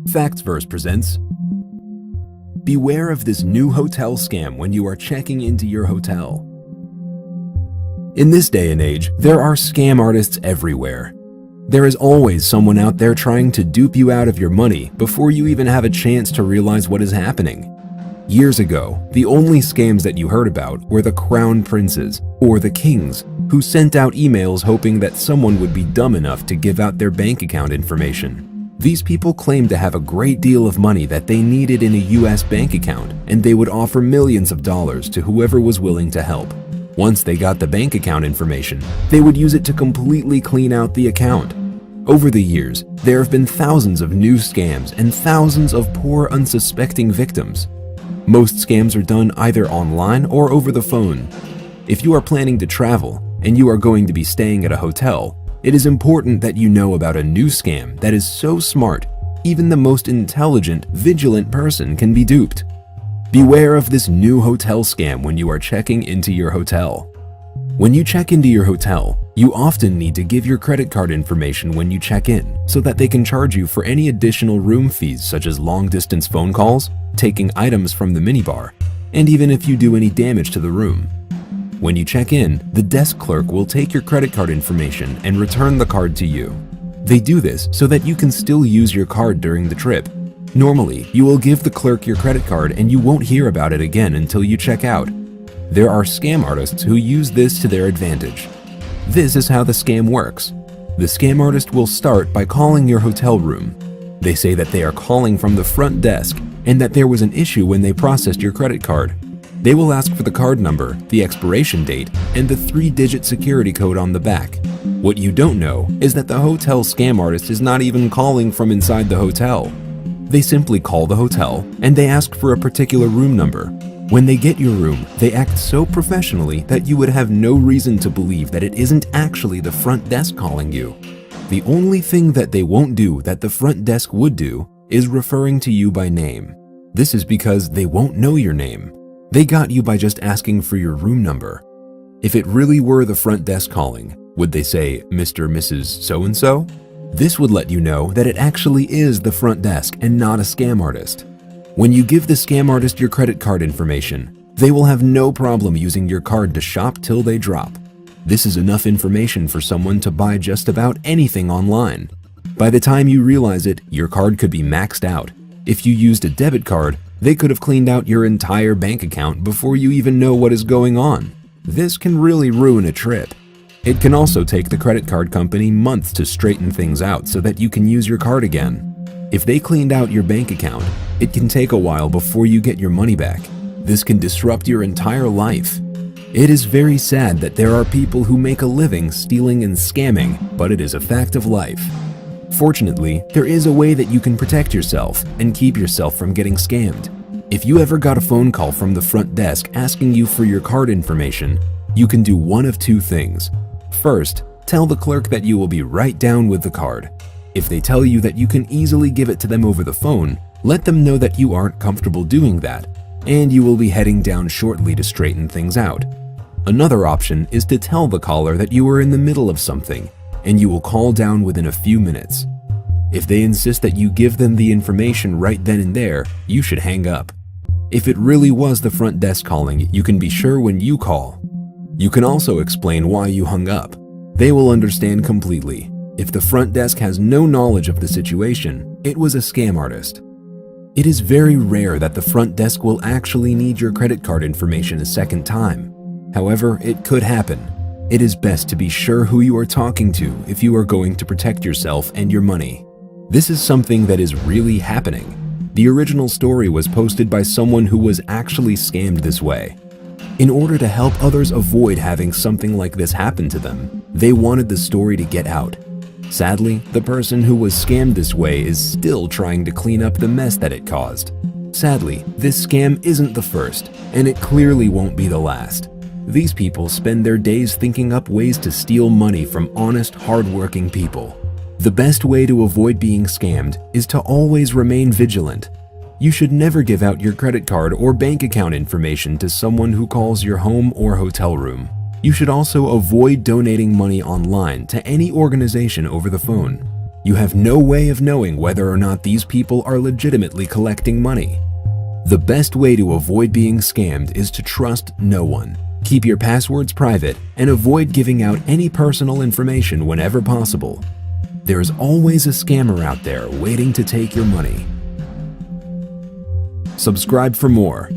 FactsVerse presents Beware of this new hotel scam when you are checking into your hotel. In this day and age, there are scam artists everywhere. There is always someone out there trying to dupe you out of your money before you even have a chance to realize what is happening. Years ago, the only scams that you heard about were the crown princes or the kings who sent out emails hoping that someone would be dumb enough to give out their bank account information. These people claimed to have a great deal of money that they needed in a US bank account, and they would offer millions of dollars to whoever was willing to help. Once they got the bank account information, they would use it to completely clean out the account. Over the years, there have been thousands of new scams and thousands of poor unsuspecting victims. Most scams are done either online or over the phone. If you are planning to travel and you are going to be staying at a hotel, it is important that you know about a new scam that is so smart, even the most intelligent, vigilant person can be duped. Beware of this new hotel scam when you are checking into your hotel. When you check into your hotel, you often need to give your credit card information when you check in so that they can charge you for any additional room fees such as long-distance phone calls, taking items from the minibar, and even if you do any damage to the room. When you check in, the desk clerk will take your credit card information and return the card to you. They do this so that you can still use your card during the trip. Normally, you will give the clerk your credit card and you won't hear about it again until you check out. There are scam artists who use this to their advantage. This is how the scam works. The scam artist will start by calling your hotel room. They say that they are calling from the front desk and that there was an issue when they processed your credit card. They will ask for the card number, the expiration date, and the 3-digit security code on the back. What you don't know is that the hotel scam artist is not even calling from inside the hotel. They simply call the hotel and they ask for a particular room number. When they get your room, they act so professionally that you would have no reason to believe that it isn't actually the front desk calling you. The only thing that they won't do that the front desk would do is referring to you by name. This is because they won't know your name. They got you by just asking for your room number. If it really were the front desk calling, would they say Mr. Mrs. So-and-so? This would let you know that it actually is the front desk and not a scam artist. When you give the scam artist your credit card information, they will have no problem using your card to shop till they drop. This is enough information for someone to buy just about anything online. By the time you realize it, your card could be maxed out. If you used a debit card, they could have cleaned out your entire bank account before you even know what is going on. This can really ruin a trip. It can also take the credit card company months to straighten things out so that you can use your card again. If they cleaned out your bank account, it can take a while before you get your money back. This can disrupt your entire life. It is very sad that there are people who make a living stealing and scamming, but it is a fact of life. Fortunately, there is a way that you can protect yourself and keep yourself from getting scammed. If you ever got a phone call from the front desk asking you for your card information, you can do one of two things. First, tell the clerk that you will be right down with the card. If they tell you that you can easily give it to them over the phone, let them know that you aren't comfortable doing that, and you will be heading down shortly to straighten things out. Another option is to tell the caller that you are in the middle of something, and you will call down within a few minutes. If they insist that you give them the information right then and there, you should hang up. If it really was the front desk calling, you can be sure when you call. You can also explain why you hung up. They will understand completely. If the front desk has no knowledge of the situation, it was a scam artist. It is very rare that the front desk will actually need your credit card information a second time. However, it could happen. It is best to be sure who you are talking to if you are going to protect yourself and your money. This is something that is really happening. The original story was posted by someone who was actually scammed this way. In order to help others avoid having something like this happen to them, they wanted the story to get out. Sadly, the person who was scammed this way is still trying to clean up the mess that it caused. Sadly, this scam isn't the first, and it clearly won't be the last. These people spend their days thinking up ways to steal money from honest, hardworking people. The best way to avoid being scammed is to always remain vigilant. You should never give out your credit card or bank account information to someone who calls your home or hotel room. You should also avoid donating money online to any organization over the phone. You have no way of knowing whether or not these people are legitimately collecting money. The best way to avoid being scammed is to trust no one. Keep your passwords private and avoid giving out any personal information whenever possible. There is always a scammer out there waiting to take your money. Subscribe for more.